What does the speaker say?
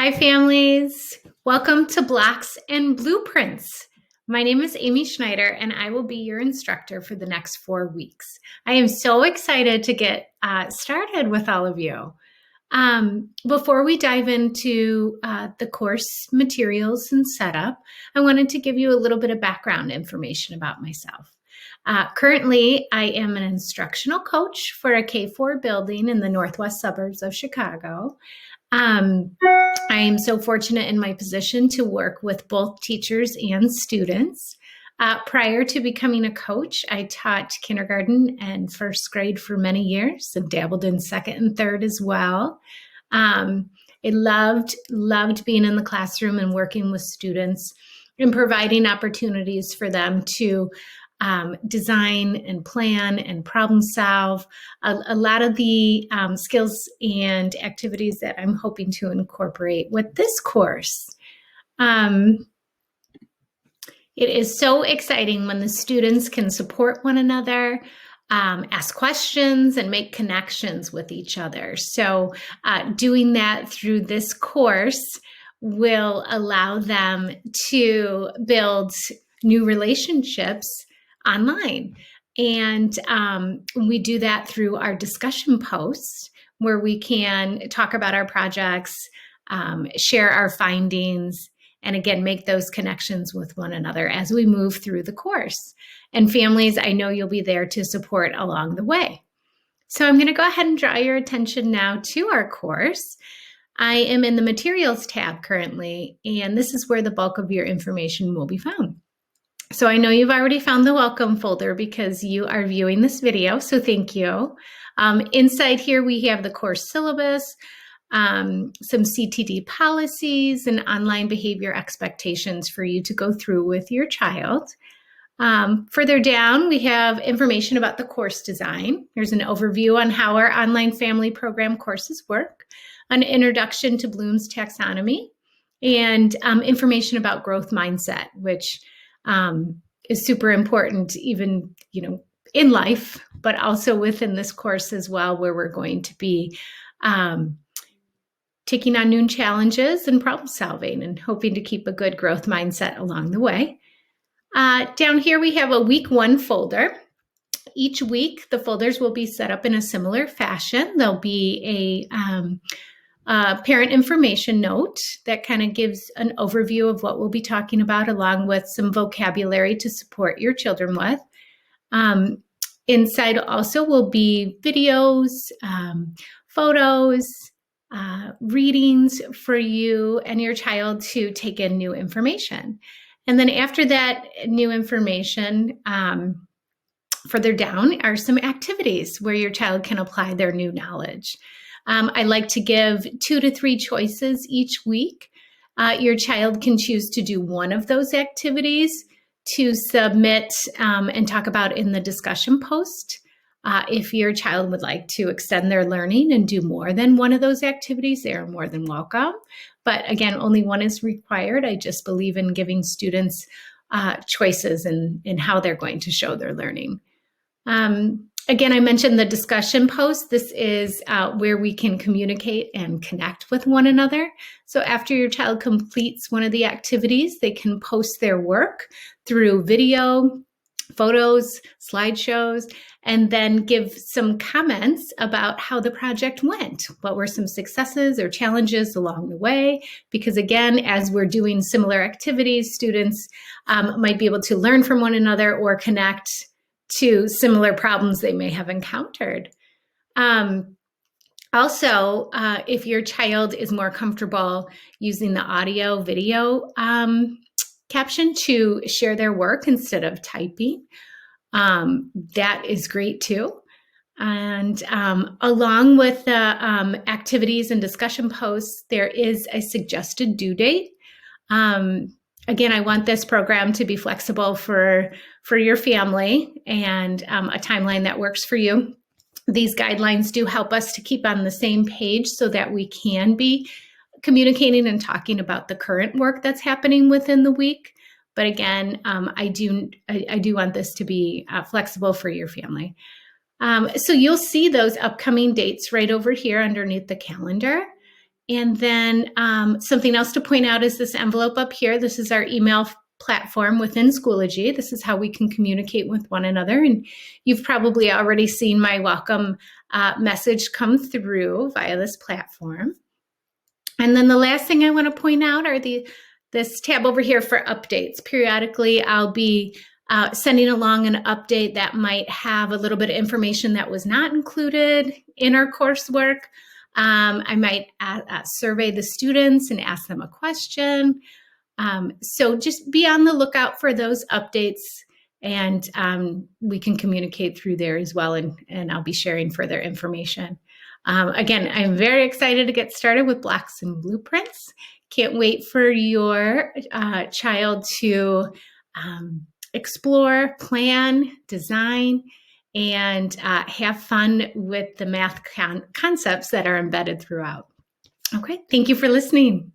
Hi, families. Welcome to Blocks and Blueprints. My name is Amy Schneider, and I will be your instructor for the next 4 weeks. I am so excited to get started with all of you. Before we dive into the course materials and setup, I wanted to give you a little bit of background information about myself. Currently, I am an instructional coach for a K-4 building in the northwest suburbs of Chicago. I am so fortunate in my position to work with both teachers and students. Prior to becoming a coach, I taught kindergarten and first grade for many years and dabbled in second and third as well. I loved being in the classroom and working with students and providing opportunities for them to design and plan and problem solve a lot of the skills and activities that I'm hoping to incorporate with this course. It is so exciting when the students can support one another, ask questions, and make connections with each other. So doing that through this course will allow them to build new relationships online. And we do that through our discussion posts where we can talk about our projects, share our findings, and again, make those connections with one another as we move through the course. And families, I know you'll be there to support along the way. So I'm going to go ahead and draw your attention now to our course. I am in the materials tab currently, and this is where the bulk of your information will be found. So I know you've already found the welcome folder because you are viewing this video, so thank you. Inside here, we have the course syllabus, some CTD policies, and online behavior expectations for you to go through with your child. Further down, we have information about the course design. There's an overview on how our online family program courses work, an introduction to Bloom's taxonomy, and information about growth mindset, which is super important even, in life, but also within this course as well, where we're going to be taking on new challenges and problem solving and hoping to keep a good growth mindset along the way. Down here, we have a week 1 folder. Each week, the folders will be set up in a similar fashion. There'll be a parent information note that kind of gives an overview of what we'll be talking about, along with some vocabulary to support your children with. Inside also will be videos, photos, readings for you and your child to take in new information. And then after that new information, further down are some activities where your child can apply their new knowledge. I like to give 2 to 3 choices each week. Your child can choose to do one of those activities to submit and talk about in the discussion post. If your child would like to extend their learning and do more than one of those activities, they are more than welcome. But again, only one is required. I just believe in giving students choices in how they're going to show their learning. Again, I mentioned the discussion post. This is where we can communicate and connect with one another. So after your child completes one of the activities, they can post their work through video, photos, slideshows, and then give some comments about how the project went. What were some successes or challenges along the way? Because again, as we're doing similar activities, students might be able to learn from one another or connect to similar problems they may have encountered. Also, if your child is more comfortable using the audio video caption to share their work instead of typing, that is great too. And along with the activities and discussion posts, there is a suggested due date. Again, I want this program to be flexible for your family and a timeline that works for you. These guidelines do help us to keep on the same page so that we can be communicating and talking about the current work that's happening within the week. But again, I do want this to be flexible for your family. So you'll see those upcoming dates right over here underneath the calendar. And then something else to point out is this envelope up here. This is our email platform within Schoology. This is how we can communicate with one another. And you've probably already seen my welcome message come through via this platform. And then the last thing I want to point out are this tab over here for updates. Periodically, I'll be sending along an update that might have a little bit of information that was not included in our coursework. I might survey the students and ask them a question. So just be on the lookout for those updates, and we can communicate through there as well, and I'll be sharing further information. Again, I'm very excited to get started with blocks and blueprints. Can't wait for your child to explore, plan, design, and have fun with the math concepts that are embedded throughout. Okay, thank you for listening.